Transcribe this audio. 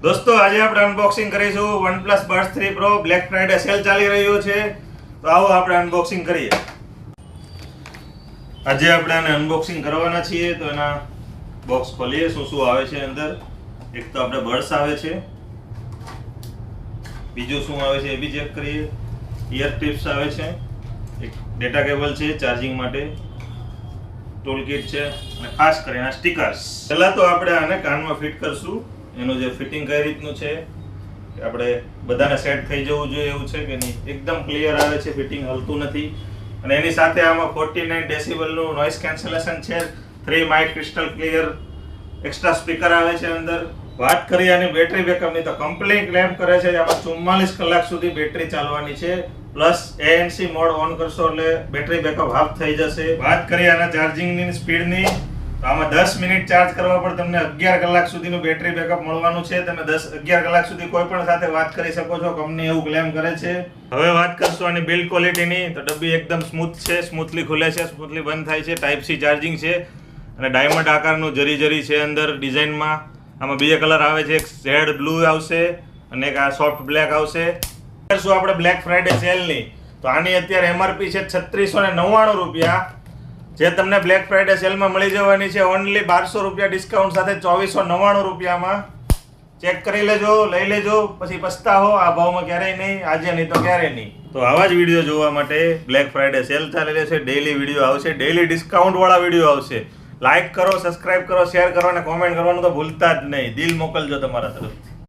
દોસ્તો આજે આપણે અનબોક્સિંગ કરીશું OnePlus Buds 3 Pro black Friday cell ચાલી રહ્યો છે તો આવો આપણે અનબોક્સિંગ કરીએ। આજે આપણે આને અનબોક્સિંગ કરવાના છીએ તો એના બોક્સ ખોલીએ શું શું આવે છે અંદર। એક તો આપણે બડ્સ આવે છે, બીજું શું આવે છે એ બી ચેક કરીએ। ઇયર ટિપ્સ આવે છે, એક ડેટા કેબલ છે ચાર્જિંગ માટે, ટૂલ કિટ છે અને ખાસ કરીને સ્ટીકર્સ। પહેલા તો આપણે આને કાનમાં ફિટ કરશું। એનું જે ફિટિંગ કઈ રીતનું છે કે આપણે બધાને સેટ થઈ જવું જોઈએ એવું છે કે નહીં, એકદમ ક્લિયર આવે છે, ફિટિંગ હલતું નથી। અને એની સાથે આમાં 49 ડેસિબલનું નોઇઝ કેન્સલેશન છે, 3 mic crystal clear extra speaker આવે છે અંદર। વાત કરીએ આની બેટરી બેકઅપની તો કંપની ક્લેમ કરે છે આમાં 44 કલાક સુધી બેટરી ચાલવાની છે, પ્લસ ANC મોડ ઓન કરશો એટલે બેટરી બેકઅપ હાફ થઈ જશે। વાત કરીએ આના ચાર્જિંગની સ્પીડની તો આમાં 10 મિનિટ ચાર્જ કરવા પર તમને 11 કલાક સુધીનું બેટરી બેકઅપ મળવાનું છે। તમે 11 કલાક સુધી કોઈ પણ સાથે વાત કરી શકો છો, કંપની એવું ક્લેમ કરે છે। હવે વાત કરશું આની બિલ્ડ ક્વોલિટીની તો ડબ્બી એકદમ સ્મૂથ છે, સ્મૂથલી ખુલે છે, સ્મૂથલી બંધ થાય છે, ટાઈપ સી ચાર્જિંગ છે અને ડાયમંડ આકારનું જરી જરી છે અંદર ડિઝાઇનમાં। આમાં બે કલર આવે છે, એક શેડ બ્લુ આવશે અને એક આ સોફ્ટ બ્લેક આવશે। શું આપણે બ્લેક ફ્રાઈડે સેલની તો આની અત્યારે એમઆરપી છે 3699 રૂપિયા, જે તમને બ્લેક ફ્રાઈડે સેલમાં મળી જવાની છે ઓનલી 1200 રૂપિયા ડિસ્કાઉન્ટ સાથે 2499 રૂપિયામાં। ચેક કરી લેજો, લઈ લેજો, પછી પસ્તાવો આ ભાવમાં ક્યારેય નહીં, આજે નહીં તો ક્યારેય નહીં। તો આવા જ વિડીયો જોવા માટે બ્લેક ફ્રાઈડે સેલ ચાલી રહેશે, ડેઈલી વિડીયો આવશે, ડેઈલી ડિસ્કાઉન્ટવાળા વિડીયો આવશે। લાઈક કરો, સબસ્ક્રાઇબ કરો, શેર કરો અને કોમેન્ટ કરવાનું તો ભૂલતા જ નહીં। દિલ મોકલજો તમારા તરફથી।